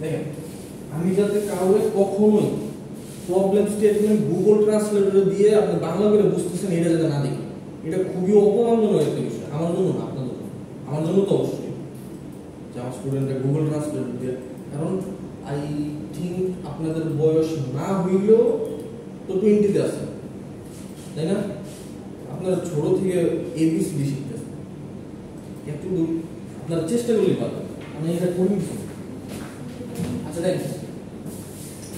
দেখেন আমি যাতে কাউকে কখনোই প্রবলেম স্টেটমেন্ট গুগল ট্রান্সলেটরে দিয়ে আপনি বাংলা করে বুঝতেছেন এটা যাতে না দেখি, এটা খুবই অপমানজনক একটা বিষয় আমার জন্য না, আপনার জন্য। আমার জন্য তো অবশ্যই যে আমার স্টুডেন্টরা গুগল ট্রান্সলেটর দিয়ে, কারণ আই থিঙ্ক আপনাদের বয়স না হইলেও তো 20-তে আছে, তাই না? আপনারা ছোট থেকে এবিসিডি শিখতেছেন, একটু আপনারা চেষ্টা করলেই পারবেন। আমি এটা করি। আচ্ছা দেখ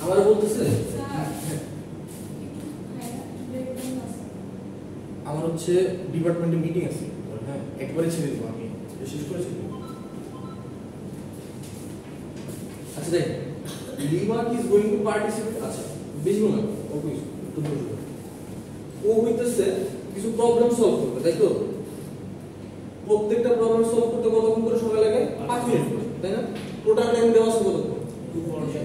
আবার বলতেছে আমার হচ্ছে ডিপার্টমেন্টে মিটিং আছে, হ্যাঁ একবারে ছেড়ে দেবো, আমি শেষ করে ছেড়ে দেবো। আচ্ছা দেখ লিমার্ক ইজ গোইং টু পার্টিসিপেট, আচ্ছা বেশি মনে হয় ও হইতেছে কিছু প্রবলেম সলভ করবে, তাই তো? প্রত্যেকটা প্রবলেম সলভ করতে কতক্ষণ করে সময় লাগে? 5 মিনিট করে, তাই না? টোটাল টাইম দেওয়া আছে কতক্ষণ?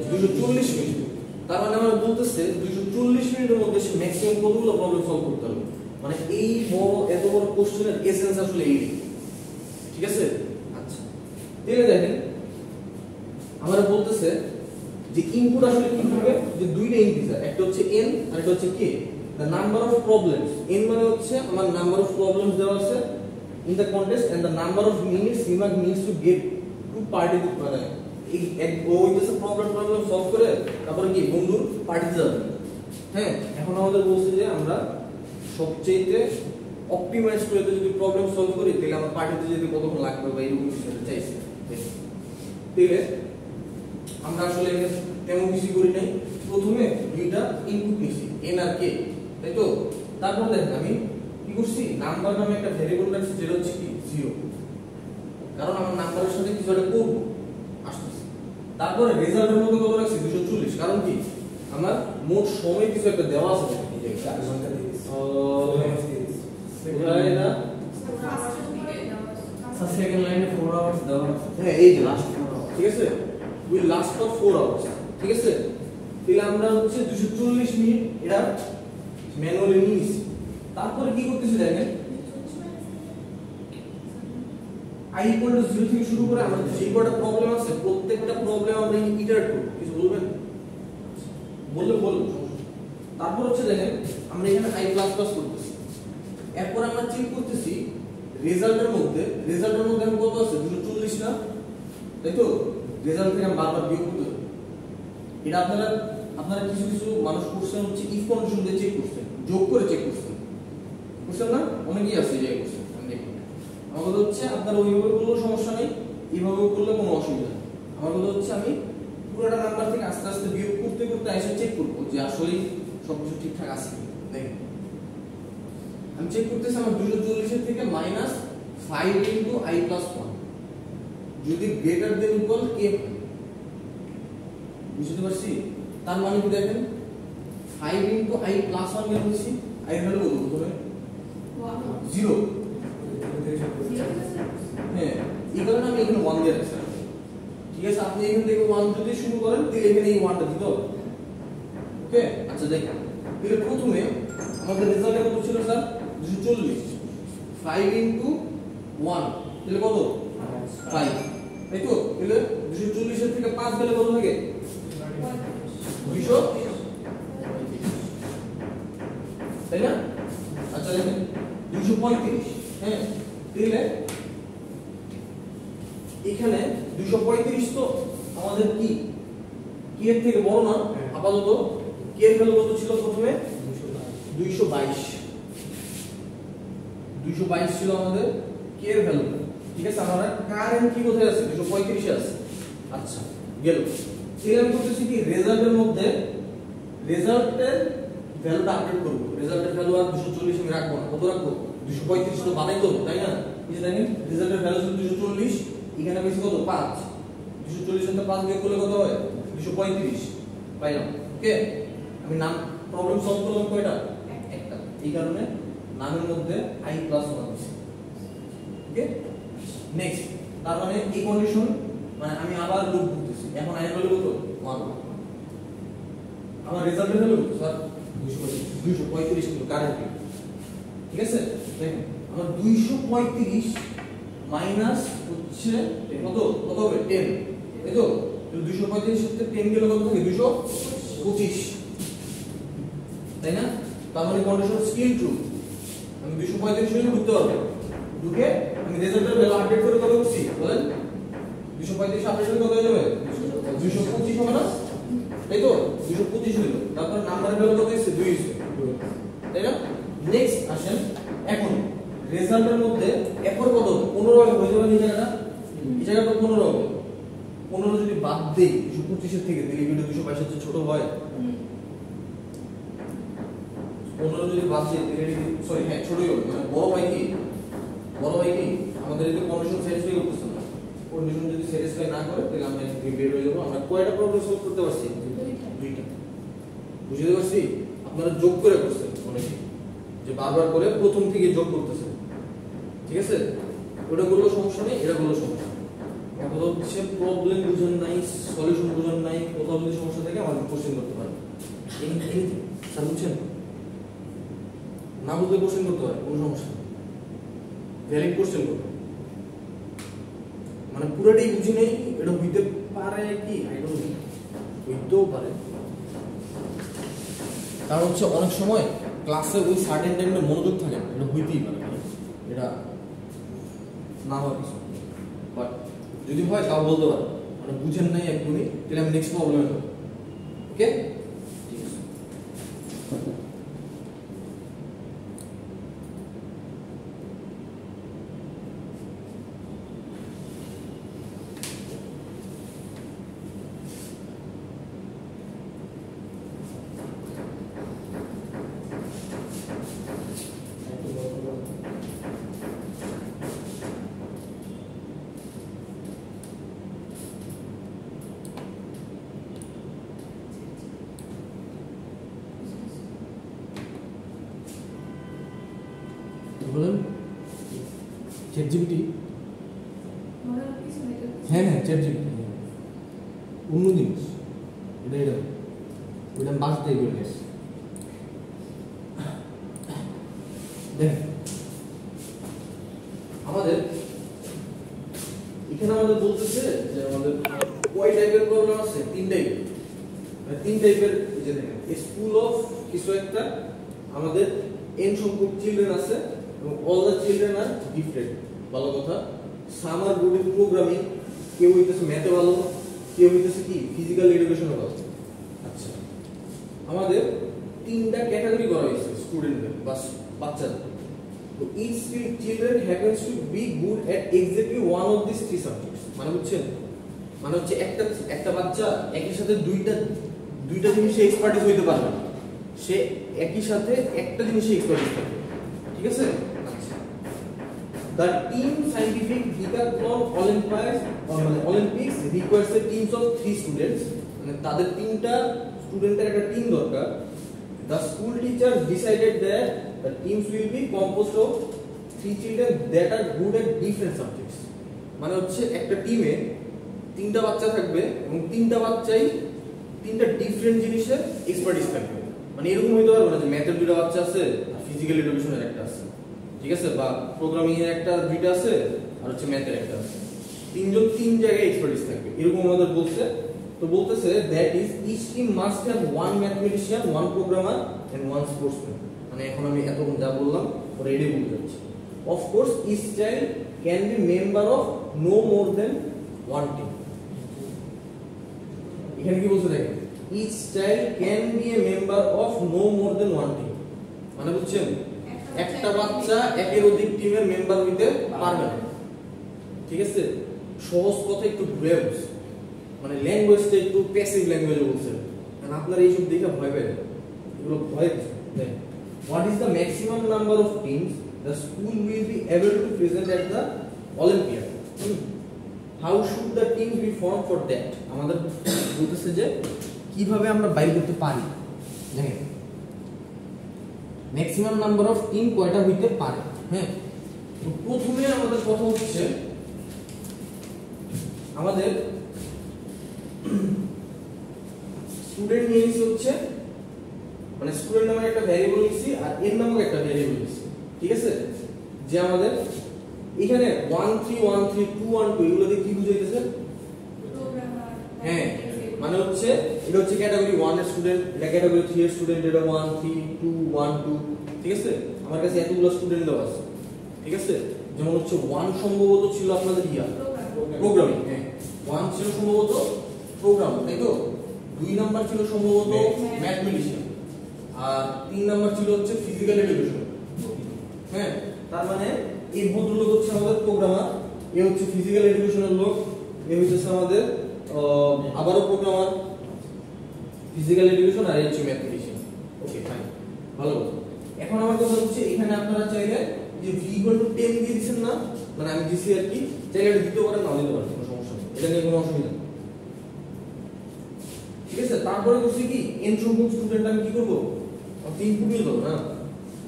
240 মিনিট। তার মানে আমরা বলতেছে 240 মিনিটের মধ্যে সে ম্যাক্সিমাম কতগুলো প্রবলেম সলভ করতে পারবে। মানে এই বড় এত বড় কোশ্চেনের এসেন্স আসলে এই, ঠিক আছে? আচ্ছা তাহলে দেখেন আমরা বলতেছে যে ইনপুট আসলে কি হবে, যে দুইটা ইন্টিজার, একটা হচ্ছে n আর একটা হচ্ছে k, the number of problems, n মানে হচ্ছে আমার নাম্বার অফ প্রবলেমস দেওয়া আছে in the contest and the number of minutes Limac needs to get to participate, মানে এই এক ওইটাছে প্রবলেম সলভ করে তারপরে কি বন্ধুর পার্টিতে যাবে। হ্যাঁ এখন আমাদের বলছে যে আমরা সবচেয়ে অপটিমাইজ করে যদি প্রবলেম সলভ করি তাহলে আমার পার্টিতে যেতে কতক্ষণ লাগবে বা এইরকম বিষয়টা চাইছে। তাহলে আমরা আসলে তেমন কিছু করি নাই, প্রথমে দুইটা ইনপুট নিছি n আর k, তাই তো? তারপর দেখেন আমি কি করছি, নাম্বার নামে একটা ভেরিয়েবল রাখছি যেটা হচ্ছে কি 0, কারণ আমার নাম্বারের সাথে কিছু একটা করব আসতেছে। তারপরে রেজাল্টের মধ্যে কত রাখছি 240, কারণ কি আমার মোট সময় কিছু একটা দেওয়া আছে, সেকেন্ড লাইনে 4 আওয়ার্স দেওয়া আছে, হ্যাঁ এই যে লাস্ট 4 আওয়ার্স, ঠিক আছে? উইল লাস্ট ফর 4 আওয়ার্স, ঠিক আছে? তাহলে আমরা হচ্ছে 240 মিনিট এটা ম্যানুয়ালি নিয়েছি। তারপরে কি করতেছি দেখেন i equal to 0 থেকে শুরু করে আমাদের যে কয়টা প্রবলেম আছে প্রত্যেকটা প্রবলেম আমরা ইটারেট করব। কিছু বলবেন? বললে বলুন। তারপর হচ্ছে দেখেন আমরা এখানে i++ করতেছি, এরপর আমরা চেক করতেছি রেজাল্টের মধ্যে আমি কত আছে 240 না, তাই তো? রেজাল্ট থেকে আমি বারবার বিয়োগ করতে হবে। এটা আপনারা কিছু কিছু মানুষ কোশ্চেন হচ্ছে ইফ কন্ডিশন দিয়ে চেক করছেন, যোগ করে চেক করছেন, বুঝছেন না? অনেকেই আছে যে করছেন। আমি দেখি আমার কথা হচ্ছে আপনারা ওইভাবে করলেও সমস্যা নেই, এইভাবে করলে কোনো অসুবিধা নেই। আমার কথা হচ্ছে আমি পুরোটা নাম্বার থেকে আস্তে আস্তে বিয়োগ করতে করতে এসে চেক করবো যে আসলে সবকিছু ঠিকঠাক আছে কিনা। দেখেন আমি চেক করতেছি আমার 240 এর থেকে -5 * i+1 যদি গ্রেটার দেন ইকুয়াল k, বুঝতে পারছি? তার মানে কি দেখেন 5 * i+1 বের হচ্ছে, i এর ভ্যালু কত হবে? 0। হ্যাঁ এই কারণে আমি এখানে 1 দিয়ে রাখছি, ঠিক আছে? আপনি এখান থেকে 1 যদি শুরু করেন তাহলে এখানে এই 1টা দিতে হবে, ওকে? আচ্ছা দেখেন তাহলে প্রথমে আমাদের রেজাল্ট কত ছিল স্যার? 240, 5 * 1 তাহলে কত? 5, তাই তো? তাহলে 240 এর থেকে 5 গেলে কত থাকে? 200, তাই না? আচ্ছা দেখেন 235, হ্যাঁ তাহলে এখানে 235 তো আমাদের কি k এর থেকে বড় না? আপাতত k এর ভ্যালু কত ছিল প্রথমে? 222 ছিল আমাদের k এর ভ্যালু, ঠিক আছে? আমরা কারেন্ট কি কোথায় আছে? 235 এ আছে। আচ্ছা গেল। তাহলে আমি করতেছি কি রেজাল্টের মধ্যে রেজাল্টের ভ্যালুটা আপডেট করব। রেজাল্টের ভ্যালু আর 240 আমি রাখবো না, কত রাখবো? 235 তো বানাই করব, তাই না? এই যে দেখেন রেজাল্টের ভ্যালু ছিল 240, এখানে বেশি কত? 5, 240 এর 5 বিয়োগ করলে কত হয়? 235 পাইলাম, ওকে? আমি নাম প্রবলেম সলভ করলাম কয়টা? একটা। এই কারণে নামের মধ্যে i+1 আছে, ওকে? নেক্সট তার মানে এই কন্ডিশন মানে আমি আবার লুপ করতেছি, এখন i এর ভ্যালু কত? 1। আমার রেজাল্টের ভ্যালু স্যার 235 কিন্তু কারেন্টলি, ঠিক আছে? দেখেন আমার 235 মাইনাস হচ্ছে কত হবে? 10, তাই তো? 235 সাথে 10 গেলে কত থাকে 225 তাই না তার মানে কন্ডিশন স্টিল ট্রু আমি 235 হলে ঢুকতে পারবো ঢুকে আমি রেজাল্টের ভ্যালু আপডেট করে কত করছি বলেন 235 আপডেট করে কত হয়ে যাবে 225 হবে না তাই তো 225 হলো তারপর নাম্বারের ভ্যালু কত হইছে 2 হইছে তাই না নেক্সট আসেন এখন রেজাল্টের মধ্যে এরপর কত 15 হবে হয়ে যাবে এই জায়গাটা 15 হবে 15 যদি বাদ দেই 225 এর থেকে তাহলে ভিডিও 222 এর ছোট হয় 15 যদি বাদ দেই তাহলে সরি হ্যাঁ ছোটই হবে মানে বড় হয় কি আমাদের এই কন্ডিশন স্যাটিসফাই করতেছে না কন্ডিশন যদি স্যাটিসফাই না করে তাহলে আমরা বের হয়ে যাব আমরা কয়টা প্রবলেম সলভ করতে পারছি দুইটা বুঝতে পারছি আপনারা যোগ করে করছেন অনেকে যে বারবার করে প্রথম থেকে যোগ করতেছেন ঠিক আছে ওটা করলে সমস্যা নেই এটা করলে সমস্যা এখন হচ্ছে প্রবলেম বুঝেন নাই সলিউশন বুঝেন নাই কোথাও যদি সমস্যা থাকে আমাদের কোশ্চেন করতে পারেন স্যার বুঝছেন না বুঝলে কোশ্চেন করতে পারে কোনো সমস্যা নেই ভ্যালিড কোশ্চেন করতে মানে পুরোটাই বুঝি নেই এটা হইতে পারে কি আই ডোন্ট নো হইতেও পারে কারণ হচ্ছে অনেক সময় ক্লাসে ওই সার্টেন টাইমে মনোযোগ থাকে না এটা হইতেই পারে এটা না হওয়ার কিছু বাট যদি হয় তাও বলতে পারে মানে বুঝেন নাই একদমই তাহলে আমি নেক্সট প্রবলেমে যাবো ওকে ঠিক আছে বলেন চ্যাটজিপিটি হ্যাঁ চ্যাটজিপিটি অন্য জিনিস এটা ওটা বাস দিয়ে করে গেছে দেখেন আমাদের এখানে আমাদের বলতেছে যে আমাদের কয় টাইপের প্রবলেম আছে তিন টাইপের যে দেখেন স্কুল অফ কিছু একটা আমাদের n সংখ্যক চিলড্রেন আছে এবং all the children are different ভালো কথা some are good in programming কেউ হইতেছে ম্যাথে ভালো কেউ হইতেছে কি ফিজিক্যাল এডুকেশনে ভালো আচ্ছা আমাদের তিনটা ক্যাটাগরি করা হয়েছে স্টুডেন্টদের বাচ্চাদের তো each children happens to be good at exactly one of this three subjects মানে বুঝছেন মানে হচ্ছে একটা বাচ্চা একই সাথে দুইটা জিনিসে এক্সপার্টিস হইতে পারবে না সে একই সাথে একটা জিনিসে এক্সপার্টিস থাকে ঠিক আছে আচ্ছা the team scientific decathlon Olympics requires a teams of 3 students মানে তাদের তিনটা স্টুডেন্টের একটা টিম দরকার the school teacher decided that the teams will be composed of 3 children that are good at different subjects মানে হচ্ছে একটা টিমে তিনটা বাচ্চা থাকবে এবং তিনটা বাচ্চাই তিনটা ডিফারেন্ট জিনিসের এক্সপার্টিস থাকবে মানে এরকম হইতে পারবে না যে ম্যাথের দুটো বাচ্চা আছে আর ফিজিক্যাল এডুকেশনের একটা আছে ঠিক আছে বা প্রোগ্রামিং এর একটা দুইটা আছে আর হচ্ছে ম্যাথের একটা আছে তিনজন তিন জায়গায় এক্সপার্টিস থাকবে এরকম আমাদের বলছে তো বলতেছে that is each team must have one mathematician one programmer and one sportsman মানে এখন আমি এতক্ষণ যা বললাম ওরা এটাই বলতে যাচ্ছি of course each child can be member of no more than one team এখানে কি বলছে দেখেন each child can be a member of no more than one team মানে বুঝছেন একটা বাচ্চা একের অধিক টিমের মেম্বার হইতে পারবে না ঠিক আছে সহজ কথা একটু ঘুরে বলছে মানে ল্যাঙ্গুয়েজটা একটু প্যাসিভ ল্যাঙ্গুয়েজে বলছে কারণ আপনারা এইসব দেখে ভয় পেয়ে এগুলো ভয় দেখেন what is the maximum number of teams the school will be able to present at the Olympiad how should the teams be formed for that আমাদের বলতেছে যে কিভাবে আমরা বাইর করতে পারি দেখেন ম্যাক্সিমাম নাম্বার অফ টিম কয়টা হইতে পারে হ্যাঁ তো প্রথমে আমাদের কথা হচ্ছে আমাদের স্টুডেন্ট নিয়ে নিছি হচ্ছে মানে স্টুডেন্ট নামে একটা ভ্যারিয়েবল নিছি আর এর নামক একটা ভ্যারিয়েবল নিছি ঠিক আছে যে আমাদের এখানে 1 3 1 3 2 1 2 এগুলো দিয়ে কি বুঝাইতেছে হ্যাঁ মানে হচ্ছে এটা হচ্ছে ক্যাটাগরি 1 এর স্টুডেন্ট, এটা ক্যাটাগরি 3 এর স্টুডেন্ট, এটা 1 3 2 1 2, ঠিক আছে? আমার কাছে এতগুলো স্টুডেন্ট দেওয়া আছে, ঠিক আছে? যেমন হচ্ছে 1 সম্ভবত ছিল আপনাদের প্রোগ্রামিং, হ্যাঁ 1 ছিল সম্ভবত প্রোগ্রাম, তাই তো? 2 নাম্বার ছিল সম্ভবত ম্যাথমেটিশিয়ান, আর 3 নাম্বার ছিল হচ্ছে ফিজিক্যাল এডুকেশন, হ্যাঁ। তার মানে এই ভদ্রলোক হচ্ছে আমাদের প্রোগ্রামার, এ হচ্ছে ফিজিক্যাল এডুকেশনের লোক, এ হচ্ছে আমাদের আবারও প্রোগ্রামার, ফিজিক্যাল এডুকেশন, আর এই হচ্ছে ম্যাথমেটিশিয়ান। ওকে ফাইন, ভালো। এখন আমার কথা হচ্ছে এখানে আপনারা চাইলে যে v = 10 দিয়ে দিবেন না, মানে আমি দিছি আর কি, চাইলে এটা দিতে পারেন না দিতে পারেন, কোনো সমস্যা নেই, এটা নিয়ে কোনো অসুবিধা নেই, ঠিক আছে? তারপরে বলছি কি n সংখ্যক স্টুডেন্ট আমি কি করব, আমি ইনপুট নিয়ে দেবো না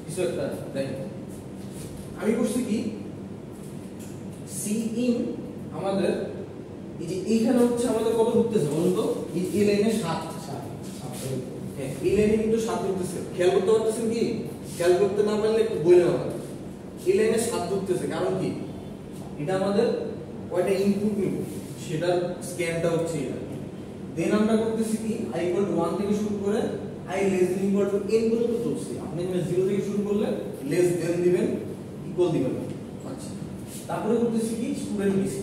কিছু একটা। দেখেন আমি করছি কি cin আমাদের এই যে এইখানে হচ্ছে আমাদের কত ঢুকতেছে বলুন তো, এই লাইনে 7, হ্যাঁ এই লাইনে কিন্তু 7 ঢুকতেছে, খেয়াল করতে পারতেছেন কি? খেয়াল করতে না পারলে একটু বললেন আমাকে, এই লাইনে 7 ঢুকতেছে, কারণ কি? এটা আমাদের কয়টা ইনপুট নিব সেটার স্ক্যানটা হচ্ছে এটা। দেন আমরা করতেছি কি i = 1 থেকে শুরু করে i less than equal to n পর্যন্ত চলছে। আপনি যদি 0 থেকে শুরু করলে less than দিবেন, ইকুয়াল দিবেন, আচ্ছা। তারপরে করতেছি কি স্টুডেন্ট দিছি,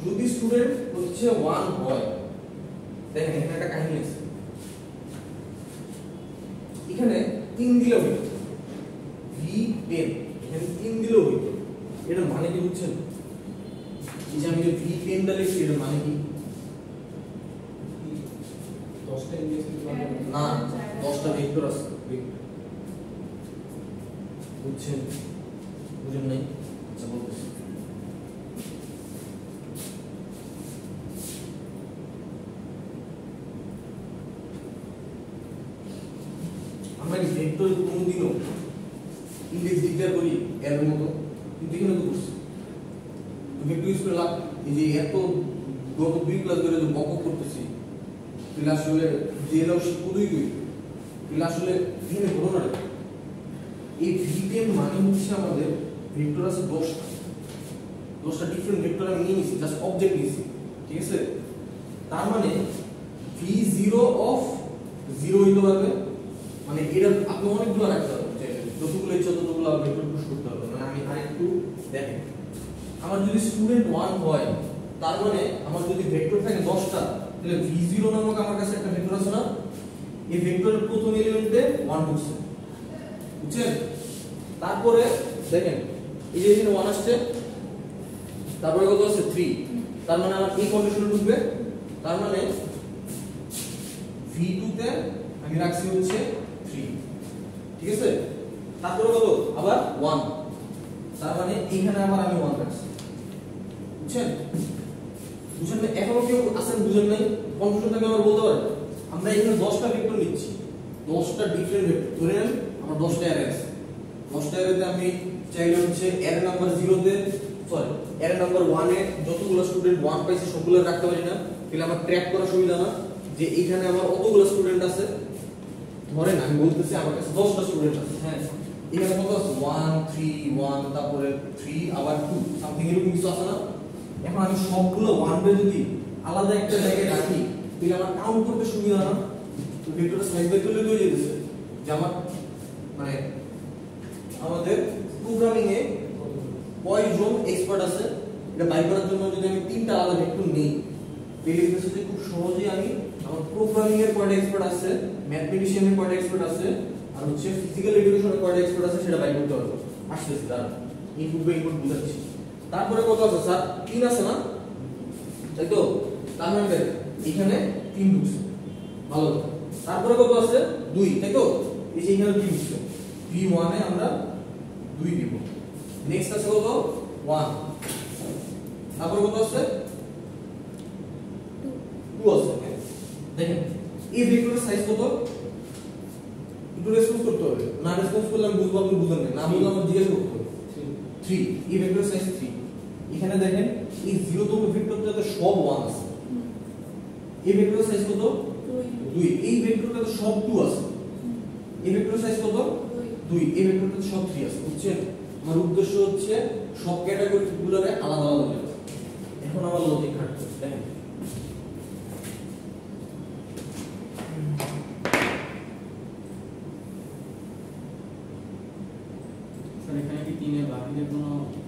যদি স্টুডেন্ট হচ্ছে 1 হয়, দেখেন এখানে একটা কাহিনী আছে, এখানে 3 দিলেও হইতো v10, এখানে 3 দিলেও হইতো, এটার মানে কি বুঝছেন? এই যে আমি যে v10 টা লিখছি এটার মানে কি? 10টা ইংলিশ না 10টা ভেক্টর আছে, বুঝছেন? বুঝেন নাই? আচ্ছা বলতেছি, আমরা কি ভেক্টর কোনদিনও ইন্ডেক্স ডিক্লেয়ার করি এর মতো? কিন্তু এখানে তো করছি, ভেক্টর ইউজ করে লাভ, এই যে এত গত 2 ক্লাস ধরে যে বক করতেছি, তাহলে আসলে যে নাও শিখুই কই, তাহলে আসলে এখানে বড় না, এই v10 মানে হচ্ছে আমাদের ভেক্টর আছে 10টা ডিফারেন্ট ভেক্টর আমি নিয়ে নিছি, জাস্ট অবজেক্ট নিছি, ঠিক আছে? তার মানে v0 অফ 0 হইতে পারবে, মানে এটা আপনি অনেকগুলো রাখতে পারবেন, যতগুলো ইচ্ছা ততগুলো ভেক্টর পুশ করতে পারবেন। মানে আমি আরেকটু দেখেন, আমার যদি স্টুডেন্ট 1 হয়, তার মানে আমার যদি ভেক্টর থাকে 10টা, তাহলে v0 নামক আমার কাছে একটা ভেক্টর আছে না, এই ভেক্টরের প্রথম এলিমেন্টে 1 ঢুকছে, বুঝছেন? তারপরে দেখেন এই যে এখানে 1 আসছে, তারপরে কত আছে 3, তার মানে আমার এই কন্ডিশনে ঢুকবে, তার মানে v2 তে আমি রাখছি হচ্ছে 3, ঠিক আছে? তারপরে কত আবার 1, তার মানে এখানে আবার আমি 1 রাখছি, বুঝছেন? বুঝছেন না? এখনো কেউ আছেন বুঝেন নাই? কনফিউশন থাকলে আমার বলতে পারেন। আমরা এখানে 10টা ভেক্টর নিচ্ছি, 10টা ডিফারেন্ট ভেক্টর, ধরে নেন আমার 10টা অ্যারে আছে, 10টা অ্যারেতে আমি চাইলে হচ্ছে অ্যারে নাম্বার 0 তে, সরি অ্যারে নাম্বার 1 এ যতগুলো স্টুডেন্ট 1 পাইছে সবগুলো রাখতে পারি না, তাহলে আমার ট্র্যাক করা সুবিধা না যে এইখানে আমার কতগুলো স্টুডেন্ট আছে। ধরেন আমি বলতেছি আমার কাছে 10টা স্টুডেন্ট আছে, হ্যাঁ এখানে কত আছে 1 3 1, তারপরে 3 আবার 2 সামথিং এরকম কিছু আছে না। এখন আমি সবগুলো 1 বে যদি আলাদা একটা জায়গায় রাখি, তাহলে আমার কাউন্ট করতে সুবিধা না, তো ভেক্টরের সাইজ বের করলে হয়ে যেতেছে যে আমার মানে আমাদের প্রোগ্রামিং এ কয়জন এক্সপার্ট আছে এটা বাই করার জন্য যদি আমি 3টা আলাদা ভেক্টর নেই, তাহলে কিন্তু খুব সহজেই আমি আমার প্রোগ্রামিং এর কয়টা এক্সপার্ট আছে, ম্যাথমেটিশিয়ান এর কয়টা এক্সপার্ট আছে, আর হচ্ছে ফিজিক্যাল এডুকেশনের কয়টা এক্সপার্ট আছে সেটা বাই করতে পারবো। আসতেছে দাঁড়া, ইনপুট বাই ইনপুট বুঝাচ্ছি। তারপরে কত আছে স্যার? 3 আছে না, তাই তো? তার মানে এখানে 3 ঢুকছে, ভালো। তারপরে কত আছে? 2, তাই তো? এই যে এখানে 2 ঢুকছে, v1 এ আমরা 2 দিব। নেক্সট আছে কত? 1, তারপরে কত আছে? 2 আছে। দেখেন এই ভেক্টরের সাইজ কত? একটু রেসপন্স করতে হবে, না রেসপন্স করলে আমি বুঝবো আপনি বুঝেন না, বুঝলে আমার জিজ্ঞেস করতে হবে। 3, এই ভেক্টরের সাইজ 3। এখানে দেখেন এই 0তম ভেক্টরটাতে সব 1 আছে, এই ভেক্টরের সাইজ কত? 2, এই ভেক্টরটাতে সব 2 আছে, এই ভেক্টরের সাইজ কত? 2, এই ভেক্টরটাতে সব 3 আছে, বুঝছেন? আমার উদ্দেশ্য হচ্ছে সব ক্যাটাগরিগুলোরে আলাদা আলাদা করতে। এখন আমার লজিক খাটছে, দেখেন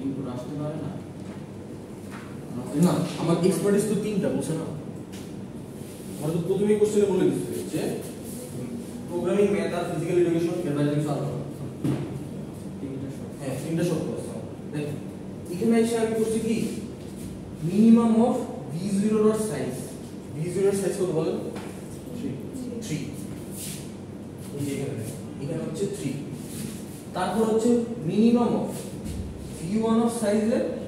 ইনপুট আসতে পারে না। না আমার এক্সপার্টিস তো তিনটা বলছে না, আমরা তো প্রথমেই কোশ্চেনে বলে দিচ্ছি যে প্রোগ্রামিং, ম্যাথ আর ফিজিক্যাল এডুকেশন এর বাইরে কিছু আলাদা না। হ্যাঁ তিনটা শব্দ আছে। দেখেন এখানে এসে আমি করছি কি মিনিমাম অফ v0 এর সাইজ। v0 এর সাইজ কত বলেন? 3। এই যে এখানে দেখেন, এখানে হচ্ছে 3। তারপর হচ্ছে minimum of v1 of size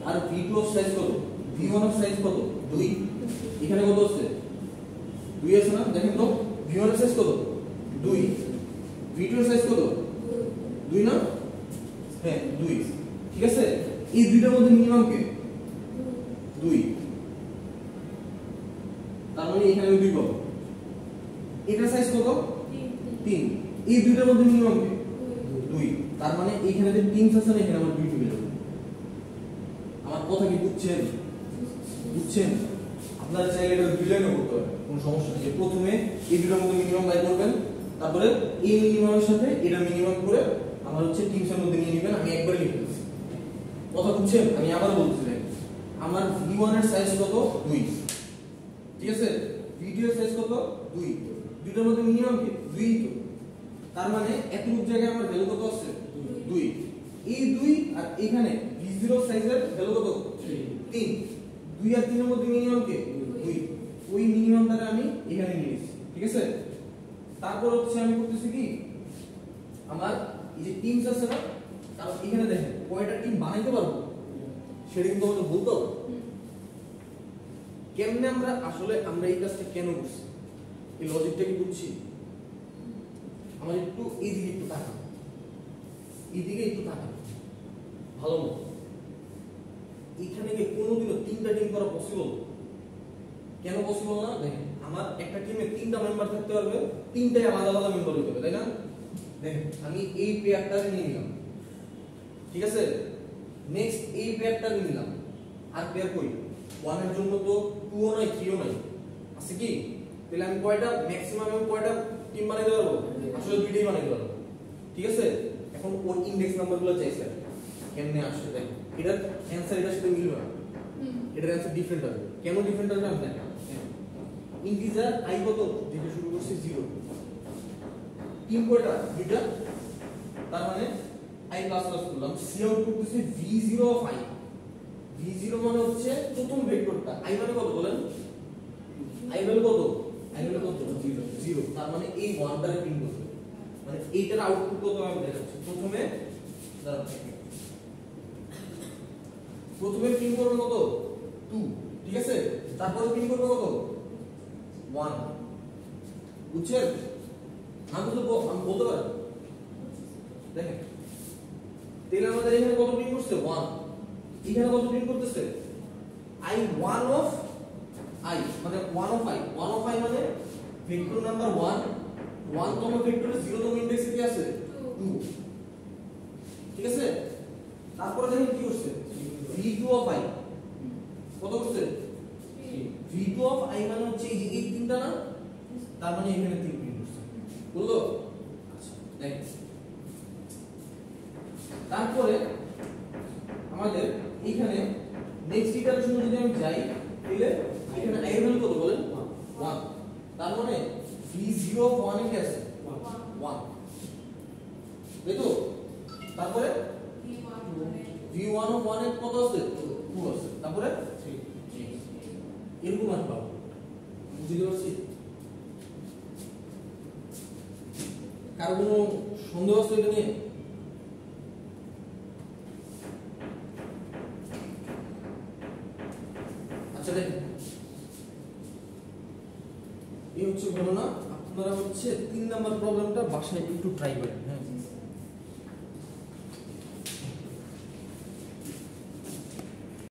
আর v2 অফ সাইজ কত? v1 অফ সাইজ কত? 2। এখানে কত আছে? 2 আছে না? দেখেন তো v1 এর সাইজ কত? 2। v2 এর সাইজ কত? 2 না? হ্যাঁ 2। ঠিক আছে, এই দুইটার মধ্যে মিনিমাম কে? 2। তার মানে এখানে 2 পাবো। এটার সাইজ কত? 3। এই দুইটার মধ্যে মিনিমাম কে? 2। তার মানে এখানে যে 3 আছে না, এখানে আমার 2 চলে যাবে। আমার কথা কি বুঝছেন? বুঝছেন? আপনারা চাইলে এটা ডিজাইনও করতে পারেন, কোনো সমস্যা নেই। প্রথমে এই দুটোর মধ্যে মিনিমাম বাই করবেন, তারপরে এই মিনিমামের সাথে এটা মিনিমাম করে আমার হচ্ছে 300 এর মধ্যে নিয়ে নেবেন। আমি একবারে লিখে দিচ্ছি, কথা বুঝছেন? আমি আবার বলছি, আমার v1 এর সাইজ কত? 2। ঠিক আছে, v2 এর সাইজ কত? 2। দুটোর মধ্যে মিনিমাম কি? 2 তো। তার মানে এতটুকু জায়গায় আমার ভ্যালু কত আছে? 2। এই 2 আর এখানে v0 সাইজের ভ্যালু কত? 3। 2 আর 3 এর মধ্যে মিনিমাম কি? 2। ওই মিনিমামটা আমি এখানে নিয়ে নিয়েছি। ঠিক আছে, তারপর হচ্ছে আমি করতেছি কি, আমার এই যে টিমস আছে না, তার এখানে দেখেন কয়টা টিম বানাইতে পারবো সেটা কিন্তু আমাদের বলতে হবে। কেমনে আমরা আসলে আমরা এই কাজটা কেন করছি, এই লজিকটা কি বুঝছি? আমার একটু এইদিকে একটু তাকান, এইদিকে একটু তাকান ভালো মতো। এখানে কি কোনোদিনও 3টা টিম করা পসিবল? কেন পসিবল না? দেখেন আমার একটা টিমে 3টা মেম্বার থাকতে পারবে, 3টাই আলাদা আলাদা মেম্বার হতে হবে, তাই না? দেখেন আমি এই পেয়ারটা নিয়ে নিলাম, ঠিক আছে, নেক্সট এই পেয়ারটা নিয়ে নিলাম। আর পেয়ার কই? 1 এর জন্য তো 2 ও নাই 3 ও নাই, আছে কি? তাহলে আমি কয়টা ম্যাক্সিমাম আমি কয়টা টিম বানাইতে পারবো? আসলে 2টাই বানাইতে পারবো। ঠিক আছে, এখন ওর ইনডেক্স নাম্বারগুলো চাইছে, কেমনে আসছে দেখেন। এটার অ্যানসার এটার সাথে মিলবে না, এটার অ্যানসার ডিফারেন্ট হবে। কেন ডিফারেন্ট হবে আমি দেখেন। ইন্টিজার i কত যেটা শুরু করছে 0, টিম কয়টা? 2টা। তার মানে i প্লাস প্লাস করলাম, সি আউট করতেছে v0 অফ i। v0 মানে হচ্ছে প্রথম ভেক্টরটা, i মানে কত বলেন? i ভ্যালু কত? i ভ্যালু কত? 0। তার মানে এই 1টারে প্রিন্ট করবে, মানে এইটার আউটপুট কত আমি দেখাচ্ছি। প্রথমে প্রিন্ট করবে কত? 2। ঠিক আছে, তারপরে প্রিন্ট করবে কত? 1। বুঝছেন? আমি বলতে পারি দেখেন, তাহলে আমাদের এখানে কত প্রিন্ট করছে? 1। এখানে কত প্রিন্ট করতেছে? i1 অফ i, মানে 1 অফ i। 1 অফ i মানে ভেক্টর নাম্বার 1, 1 তম ভেক্টরের 0 তম ইনডেক্সে কি আছে? 2। ঠিক আছে, তারপরে দেখেন কি করছে? v2 অফ i কত করছে? v2 অফ i মানে হচ্ছে এই যে এই তিনটা না, তার মানে এখানে 3 প্রিন্ট করছে। বুঝলো? আচ্ছা দেখেন, তারপরে আমাদের এখানে নেক্সট ইটারেশনে যদি আমি যাই, তাহলে এখানে i এর ভ্যালু কত বলেন? 1। তার মানে v0 অফ 1 এ কি আছে? 1। তাই তো? তারপরে v1 অফ 1 এর কত আছে? 2 আছে। তারপরে 3। এরকম আর পাবো, বুঝতে পারছি? কারো কোনো সন্দেহ আছে এটা নিয়ে? আচ্ছা দেখেন, এই হচ্ছে ঘটনা। আপনারা হচ্ছে 3 নাম্বার প্রবলেমটা বাসায় একটু ট্রাই করেন, হ্যাঁ।